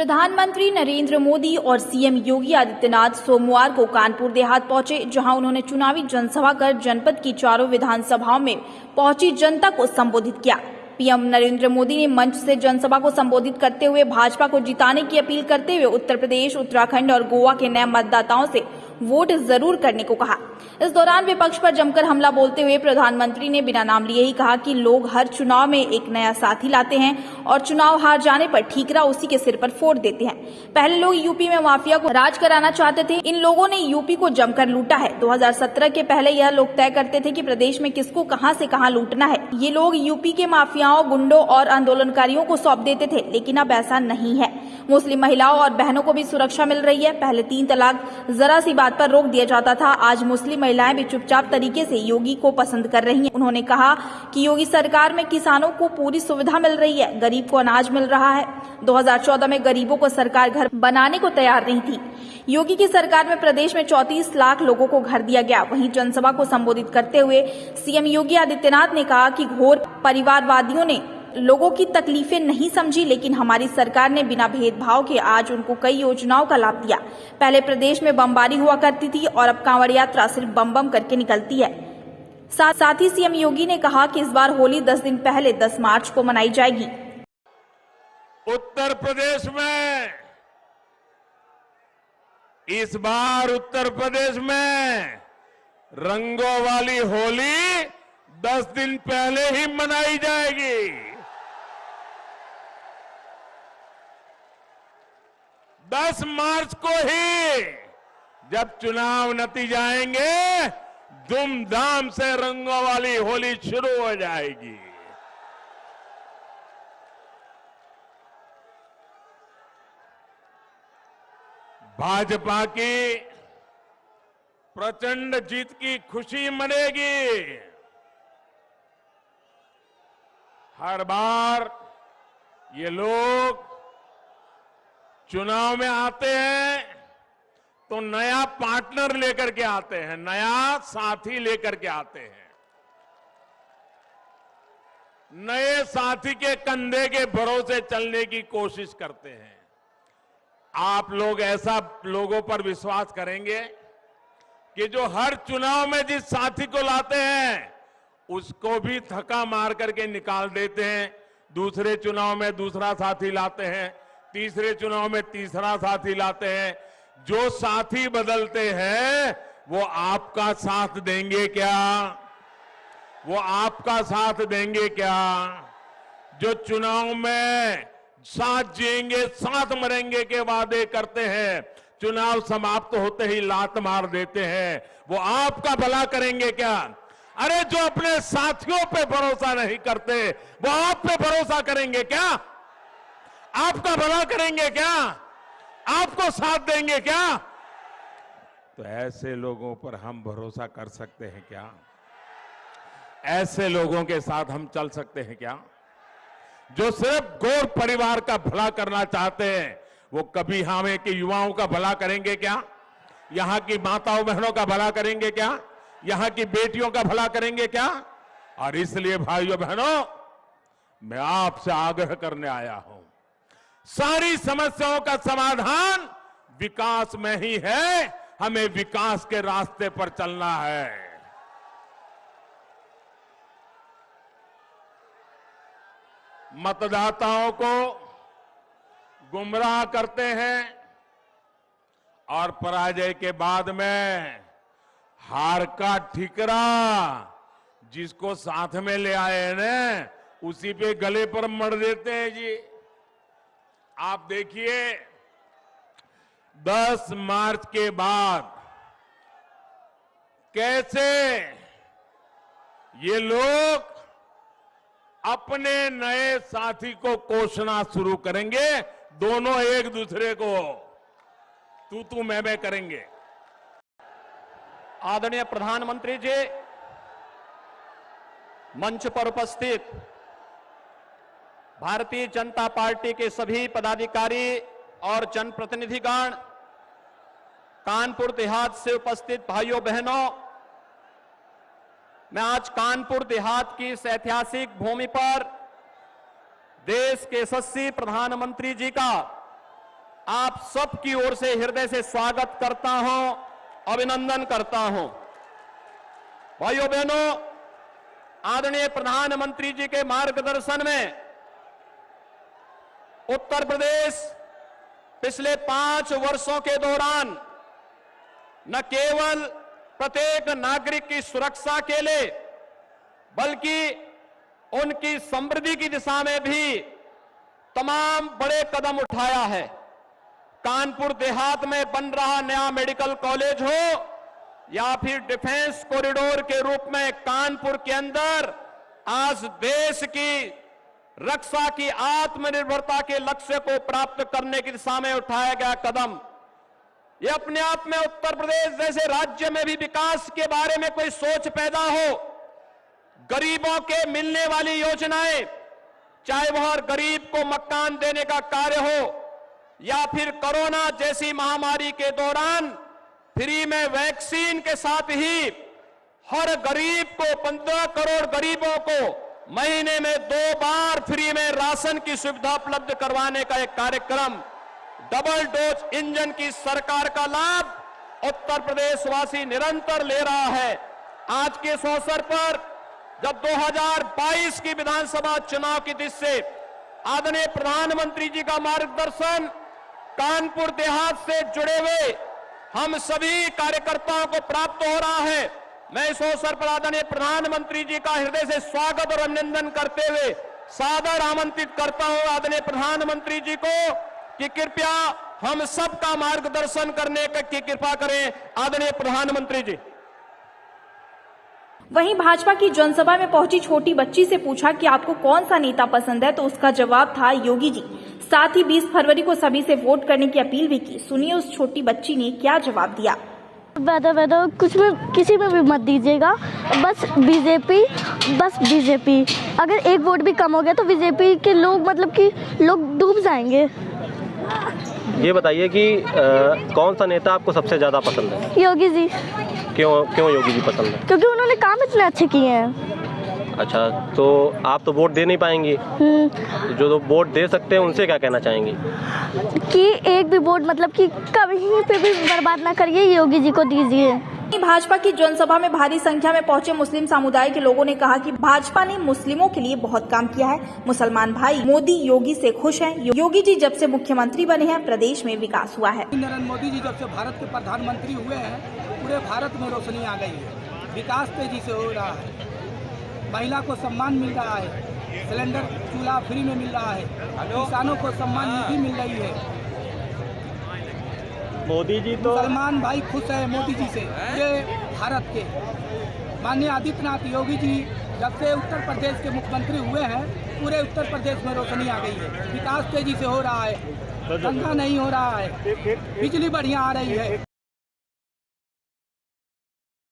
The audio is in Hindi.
प्रधानमंत्री नरेंद्र मोदी और सीएम योगी आदित्यनाथ सोमवार को कानपुर देहात पहुंचे, जहां उन्होंने चुनावी जनसभा कर जनपद की चारों विधानसभाओं में पहुंची जनता को संबोधित किया। पीएम नरेंद्र मोदी ने मंच से जनसभा को संबोधित करते हुए भाजपा को जिताने की अपील करते हुए उत्तर प्रदेश, उत्तराखंड और गोवा के नए मतदाताओं से वोट जरूर करने को कहा। इस दौरान विपक्ष पर जमकर हमला बोलते हुए प्रधानमंत्री ने बिना नाम लिए ही कहा कि लोग हर चुनाव में एक नया साथी लाते हैं और चुनाव हार जाने पर ठीकरा उसी के सिर पर फोड़ देते हैं। पहले लोग यूपी में माफिया को राज कराना चाहते थे, इन लोगों ने यूपी को जमकर लूटा है। 2017 के पहले यह लोग तय करते थे कि प्रदेश में किसको कहां से कहां लूटना है। ये लोग यूपी के माफियाओं, गुंडों और आंदोलनकारियों को सौंप देते थे, लेकिन अब ऐसा नहीं है। मुस्लिम महिलाओं और बहनों को भी सुरक्षा मिल रही है। पहले 3 तलाक जरा सी बात पर रोक दिया जाता था, आज मुस्लिम महिलाएं भी चुपचाप तरीके से योगी को पसंद कर रही हैं। उन्होंने कहा कि योगी सरकार में किसानों को पूरी सुविधा मिल रही है, गरीब को अनाज मिल रहा है। 2014 में गरीबों को सरकार घर बनाने को तैयार नहीं थी। योगी की सरकार में प्रदेश में 34 लाख लोगों को घर दिया गया। वहीं जनसभा को संबोधित करते हुए सीएम योगी आदित्यनाथ ने कहा कि घोर परिवारवादियों ने लोगों की तकलीफें नहीं समझी, लेकिन हमारी सरकार ने बिना भेदभाव के आज उनको कई योजनाओं का लाभ दिया। पहले प्रदेश में बमबारी हुआ करती थी और अब कांवड़ यात्रा सिर्फ बम बम करके निकलती है। साथ ही सीएम योगी ने कहा कि इस बार होली 10 दिन पहले 10 मार्च को मनाई जाएगी। उत्तर प्रदेश में इस बार उत्तर प्रदेश में रंगों वाली होली 10 दिन पहले ही मनाई जाएगी। 10 मार्च को ही जब चुनाव नतीजे आएंगे, धूमधाम से रंगों वाली होली शुरू हो जाएगी। भाजपा की प्रचंड जीत की खुशी मनेगी। हर बार ये लोग चुनाव में आते हैं तो नया पार्टनर लेकर के आते हैं, नया साथी लेकर के आते हैं। नए साथी के कंधे के भरोसे चलने की कोशिश करते हैं। आप लोग ऐसा लोगों पर विश्वास करेंगे कि जो हर चुनाव में जिस साथी को लाते हैं उसको भी थका मार करके निकाल देते हैं। दूसरे चुनाव में दूसरा साथी लाते हैं, तीसरे चुनाव में तीसरा साथी लाते हैं। जो साथी बदलते हैं वो आपका साथ देंगे क्या? वो आपका साथ देंगे क्या? जो चुनाव में साथ जिएंगे साथ मरेंगे के वादे करते हैं, चुनाव समाप्त होते ही लात मार देते हैं, वो आपका भला करेंगे क्या? अरे जो अपने साथियों पे भरोसा नहीं करते वो आप पे भरोसा करेंगे क्या? आपका भला करेंगे क्या? आपको साथ देंगे क्या? तो ऐसे लोगों पर हम भरोसा कर सकते हैं क्या? ऐसे लोगों के साथ हम चल सकते हैं क्या? जो सिर्फ गौर परिवार का भला करना चाहते हैं, वो कभी हमें के युवाओं का भला करेंगे क्या? यहां की माताओं बहनों का भला करेंगे क्या? यहां की बेटियों का भला करेंगे क्या? और इसलिए भाइयों बहनों, मैं आपसे आग्रह करने आया हूं, सारी समस्याओं का समाधान विकास में ही है। हमें विकास के रास्ते पर चलना है। मतदाताओं को गुमराह करते हैं और पराजय के बाद में हार का ठिकरा जिसको साथ में ले आए हैं ना, उसी पे गले पर मर देते हैं जी। आप देखिए 10 मार्च के बाद कैसे ये लोग अपने नए साथी को कोसना शुरू करेंगे। दोनों एक दूसरे को तू मैं करेंगे। आदरणीय प्रधानमंत्री जी, मंच पर उपस्थित भारतीय जनता पार्टी के सभी पदाधिकारी और जनप्रतिनिधिगण, कानपुर देहात से उपस्थित भाइयों बहनों, मैं आज कानपुर देहात की इस ऐतिहासिक भूमि पर देश के यशस्वी प्रधानमंत्री जी का आप सबकी ओर से हृदय से स्वागत करता हूं, अभिनंदन करता हूं। भाइयों बहनों, आदरणीय प्रधानमंत्री जी के मार्गदर्शन में उत्तर प्रदेश पिछले 5 वर्षों के दौरान न केवल प्रत्येक नागरिक की सुरक्षा के लिए बल्कि उनकी समृद्धि की दिशा में भी तमाम बड़े कदम उठाया है। कानपुर देहात में बन रहा नया मेडिकल कॉलेज हो या फिर डिफेंस कॉरिडोर के रूप में कानपुर के अंदर आज देश की रक्षा की आत्मनिर्भरता के लक्ष्य को प्राप्त करने की दिशा में उठाया गया कदम, ये अपने आप में उत्तर प्रदेश जैसे राज्य में भी विकास के बारे में कोई सोच पैदा हो, गरीबों के मिलने वाली योजनाएं, चाहे वह गरीब को मकान देने का कार्य हो या फिर कोरोना जैसी महामारी के दौरान फ्री में वैक्सीन के साथ ही हर गरीब को 15 करोड़ गरीबों को महीने में 2 बार फ्री में राशन की सुविधा उपलब्ध करवाने का एक कार्यक्रम, डबल डोज इंजन की सरकार का लाभ उत्तर प्रदेश वासी निरंतर ले रहा है। आज के इस अवसर पर जब 2022 की विधानसभा चुनाव की दृष्टि से आदरणीय प्रधानमंत्री जी का मार्गदर्शन कानपुर देहात से जुड़े हुए हम सभी कार्यकर्ताओं को प्राप्त हो रहा है, मैं इस अवसर पर आदरणीय प्रधानमंत्री जी का हृदय से स्वागत और अभिनंदन करते हुए सादर आमंत्रित करता हूं आदरणीय प्रधानमंत्री जी को कि कृपया हम सबका मार्गदर्शन करने की कृपा करें। आदरणीय प्रधानमंत्री जी। वहीं भाजपा की जनसभा में पहुंची छोटी बच्ची से पूछा कि आपको कौन सा नेता पसंद है, तो उसका जवाब था योगी जी। साथ ही 20 फरवरी को सभी से वोट करने की अपील भी की। सुनिए उस छोटी बच्ची ने क्या जवाब दिया। वैदा कुछ में किसी में भी मत दीजिएगा, बस बीजेपी। अगर एक वोट भी कम हो गया तो बीजेपी के लोग मतलब कि लोग डूब जाएंगे। ये बताइए कि कौन सा नेता आपको सबसे ज़्यादा पसंद है? योगी जी। क्यों योगी जी पसंद है? क्योंकि उन्होंने काम इतने अच्छे किए हैं। अच्छा, तो आप तो वोट दे नहीं पाएंगी, जो तो वोट दे सकते हैं उनसे क्या कहना चाहेंगी? कि एक भी वोट मतलब कि कहीं पे भी बर्बाद ना करिए, योगी जी को दीजिए। भाजपा की जनसभा में भारी संख्या में पहुंचे मुस्लिम समुदाय के लोगों ने कहा कि भाजपा ने मुस्लिमों के लिए बहुत काम किया है। मुसलमान भाई मोदी योगी से खुश हैं। योगी जी जब से मुख्यमंत्री बने हैं प्रदेश में विकास हुआ है। नरेंद्र मोदी जी जब से भारत के प्रधानमंत्री हुए हैं पूरे भारत में रोशनी आ गई है, विकास तेजी से हो रहा है, महिला को सम्मान मिल रहा है, सिलेंडर चूल्हा फ्री में मिल रहा है, किसानों को सम्मान निधि मिल रही है। मोदी जी तो मुसलमान भाई खुश है मोदी जी से, ये भारत के माननीय आदित्यनाथ योगी जी जब से उत्तर प्रदेश के मुख्यमंत्री हुए हैं पूरे उत्तर प्रदेश में रोशनी आ गई है, विकास तेजी से हो रहा है, दंगा नहीं हो रहा है, बिजली बढ़िया आ रही है।